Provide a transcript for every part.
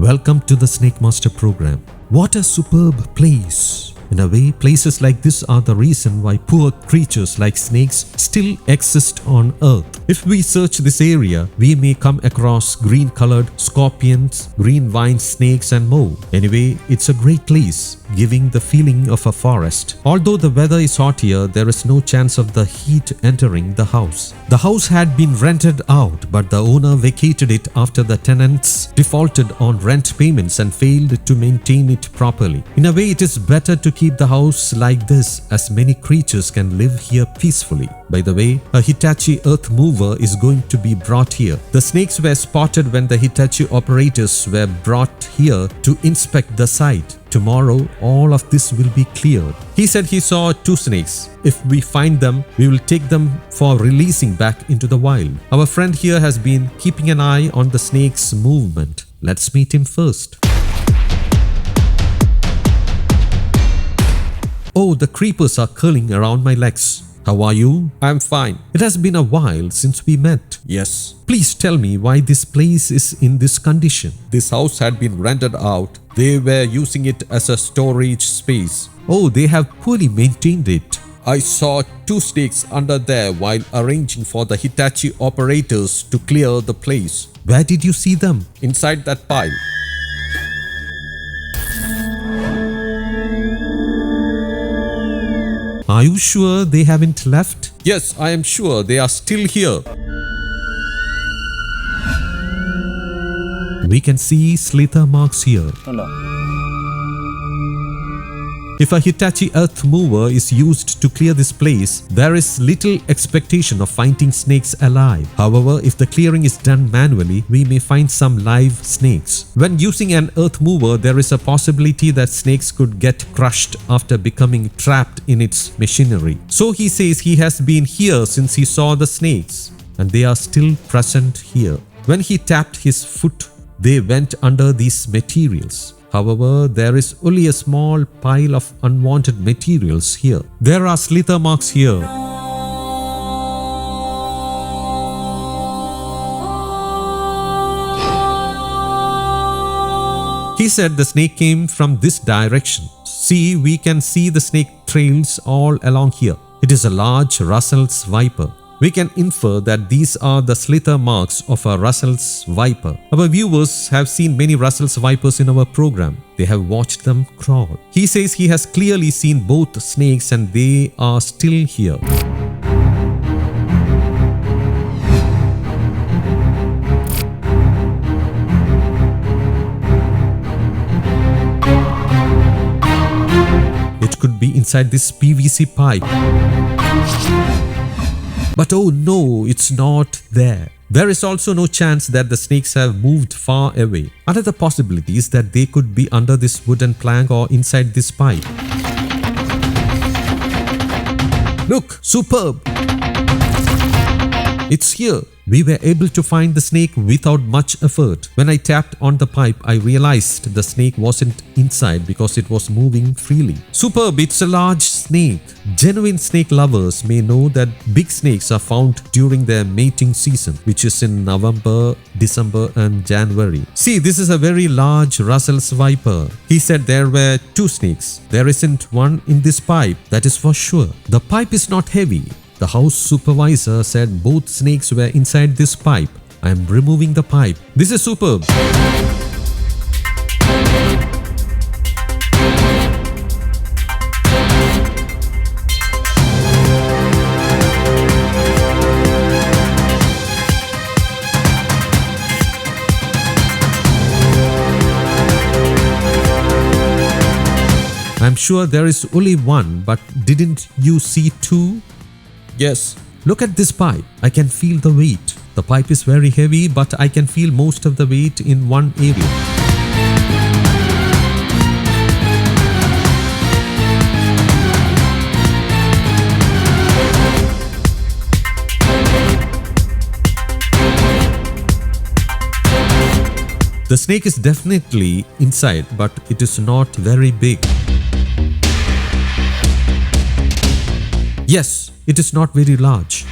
Welcome to the Snakemaster program. What a superb place! In a way, places like this are the reason why poor creatures like snakes still exist on Earth. If we search this area, we may come across green-colored scorpions, green vine snakes and more. Anyway, it's a great place, giving the feeling of a forest. Although the weather is hot here, there is no chance of the heat entering the house. The house had been rented out, but the owner vacated it after the tenants defaulted on rent payments and failed to maintain it properly. In a way, it is better to keep the house like this, as many creatures can live here peacefully. By the way, a Hitachi Earthmover is going to be brought here. The snakes were spotted when the Hitachi operators were brought here to inspect the site. Tomorrow, all of this will be cleared. He said he saw 2 snakes. If we find them, we will take them for releasing back into the wild. Our friend here has been keeping an eye on the snake's movement. Let's meet him first. Oh, the creepers are curling around my legs. How are you? I'm fine. It has been a while since we met. Yes. Please tell me why this place is in this condition. This house had been rented out. They were using it as a storage space. Oh, they have poorly maintained it. I saw 2 snakes under there while arranging for the Hitachi operators to clear the place. Where did you see them? Inside that pile. Are you sure they haven't left? Yes, I am sure they are still here. We can see slither marks here. If a Hitachi Earthmover is used to clear this place, there is little expectation of finding snakes alive. However, if the clearing is done manually, we may find some live snakes. When using an Earthmover, there is a possibility that snakes could get crushed after becoming trapped in its machinery. So he says he has been here since he saw the snakes, and they are still present here. When he tapped his foot, they went under these materials. However, there is only a small pile of unwanted materials here. There are slither marks here. He said the snake came from this direction. See, we can see the snake trails all along here. It is a large RUSSEL'S viper. We can infer that these are the slither marks of a RUSSEL'S viper. Our viewers have seen many RUSSEL'S vipers in our program. They have watched them crawl. He says he has clearly seen both snakes and they are still here. It could be inside this PVC pipe. But oh no, it's not there. There is also no chance that the snakes have moved far away. Another possibility is that they could be under this wooden plank or inside this pipe. Look, superb! It's here. We were able to find the snake without much effort. When I tapped on the pipe, I realized the snake wasn't inside because it was moving freely. Superb, it's a large snake. Genuine snake lovers may know that big snakes are found during their mating season, which is in November, December and January. See, this is a very large RUSSEL'S viper. He said there were 2 snakes. There isn't one in this pipe, that is for sure. The pipe is not heavy. The house supervisor said both snakes were inside this pipe. I am removing the pipe. This is superb. I'm sure there is only one, but didn't you see 2? Yes. Look at this pipe. I can feel the weight. The pipe is very heavy, but I can feel most of the weight in one area. The snake is definitely inside, but it is not very big. Yes, it is not very large.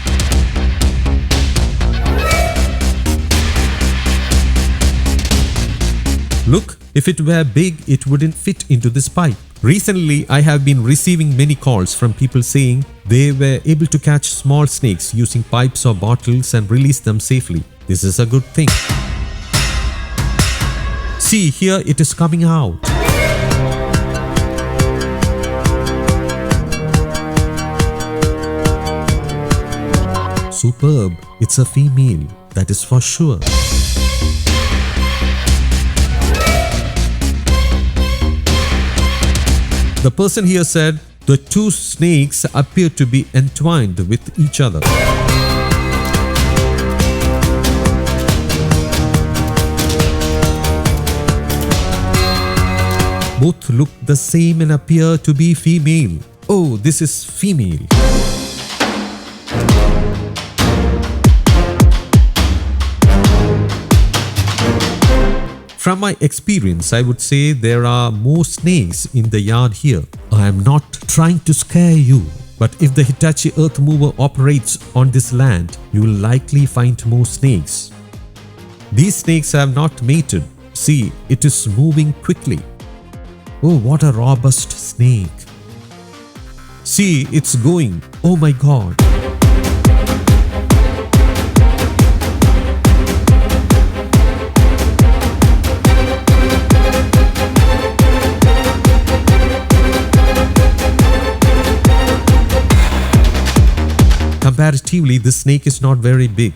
Look, if it were big, it wouldn't fit into this pipe. Recently, I have been receiving many calls from people saying they were able to catch small snakes using pipes or bottles and release them safely. This is a good thing. See, here it is coming out. Superb. It's a female, that is for sure. The person here said the two snakes appear to be entwined with each other. Both look the same and appear to be female. Oh, this is female. From my experience, I would say there are more snakes in the yard here. I am not trying to scare you, but if the Hitachi Earthmover operates on this land, you will likely find more snakes. These snakes have not mated. See, it is moving quickly. Oh, what a robust snake. See, it's going. Oh my God. Comparatively, this snake is not very big.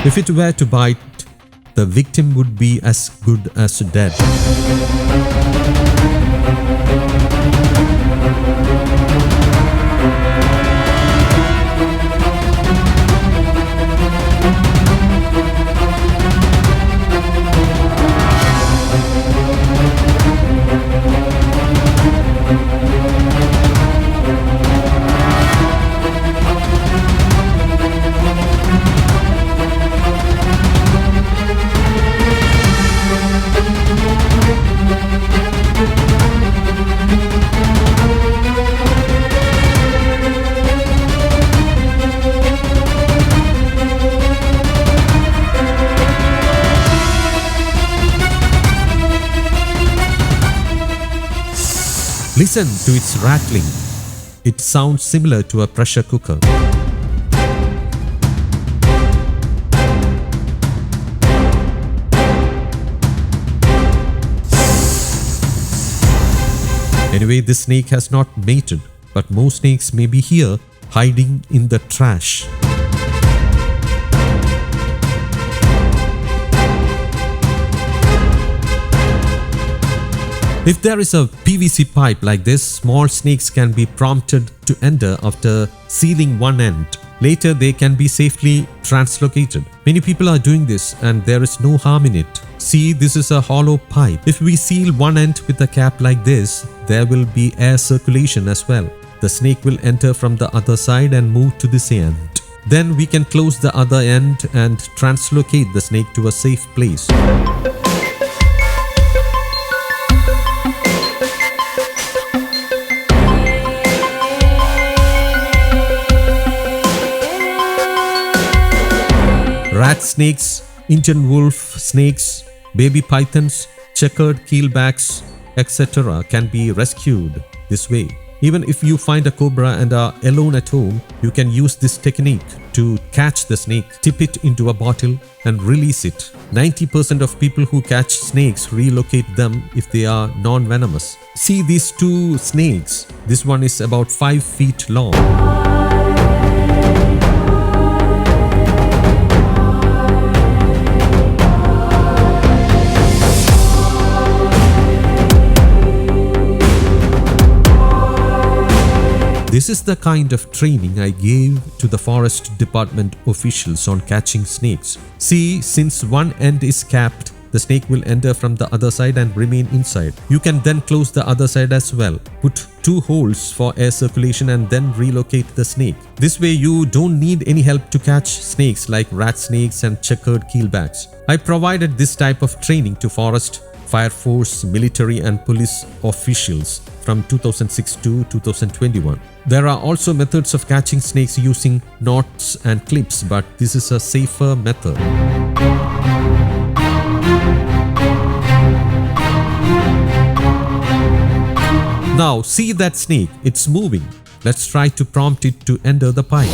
If it were to bite, the victim would be as good as dead. Listen to its rattling. It sounds similar to a pressure cooker. Anyway, this snake has not mated, but more snakes may be here, hiding in the trash. If there is a PVC pipe like this, small snakes can be prompted to enter after sealing one end. Later, they can be safely translocated. Many people are doing this and there is no harm in it. See, this is a hollow pipe. If we seal one end with a cap like this, there will be air circulation as well. The snake will enter from the other side and move to this end. Then we can close the other end and translocate the snake to a safe place. Rat snakes, Indian wolf snakes, baby pythons, checkered keelbacks, etc. can be rescued this way. Even if you find a cobra and are alone at home, you can use this technique to catch the snake, tip it into a bottle and release it. 90% of people who catch snakes relocate them if they are non-venomous. See these two snakes. This one is about 5 feet long. This is the kind of training I gave to the forest department officials on catching snakes. See, since one end is capped, the snake will enter from the other side and remain inside. You can then close the other side as well. Put 2 holes for air circulation and then relocate the snake. This way you don't need any help to catch snakes like rat snakes and checkered keelbacks. I provided this type of training to forest, fire force, military and police officials from 2006 to 2021. There are also methods of catching snakes using knots and clips, but this is a safer method. Now see that snake, it's moving. Let's try to prompt it to enter the pipe.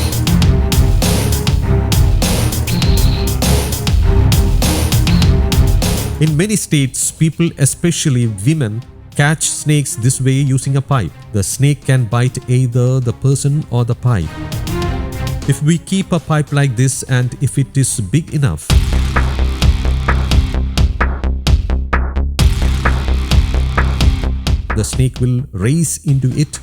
In many states, people, especially women, catch snakes this way using a pipe. The snake can bite either the person or the pipe. If we keep a pipe like this and if it is big enough, the snake will race into it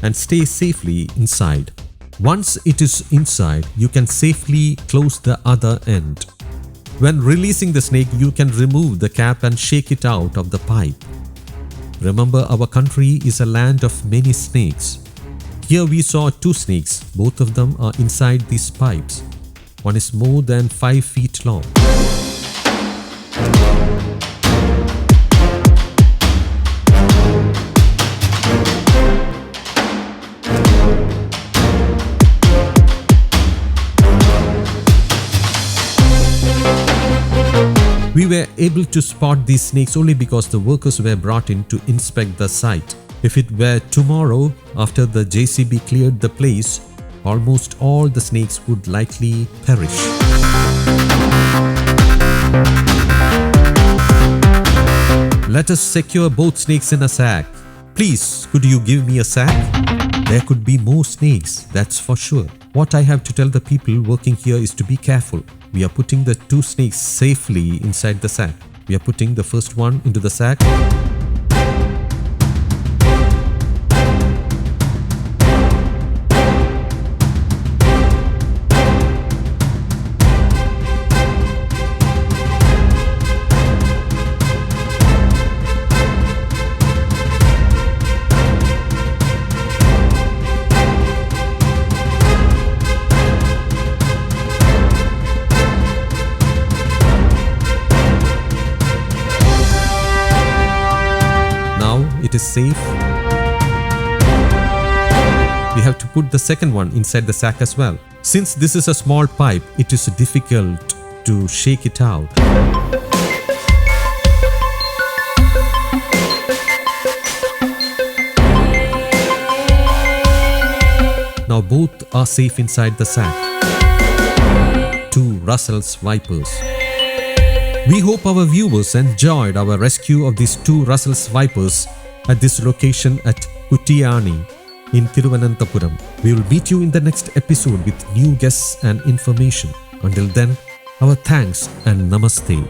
and stay safely inside. Once it is inside, you can safely close the other end. When releasing the snake, you can remove the cap and shake it out of the pipe. Remember, our country is a land of many snakes. Here we saw 2 snakes. Both of them are inside these pipes. One is more than 5 feet long. We were able to spot these snakes only because the workers were brought in to inspect the site. If it were tomorrow, after the JCB cleared the place, almost all the snakes would likely perish. Let us secure both snakes in a sack. Please, could you give me a sack? There could be more snakes, that's for sure. What I have to tell the people working here is to be careful. We are putting the 2 snakes safely inside the sack. We are putting the first one into the sack. It is safe. We have to put the second one inside the sack as well. Since this is a small pipe, it is difficult to shake it out. Now both are safe inside the sack. 2 RUSSEL'S VIPERS. We hope our viewers enjoyed our rescue of these 2 RUSSEL'S VIPERs at this location at Kuttiyani in Thiruvananthapuram. We will meet you in the next episode with new guests and information. Until then, our thanks and namaste.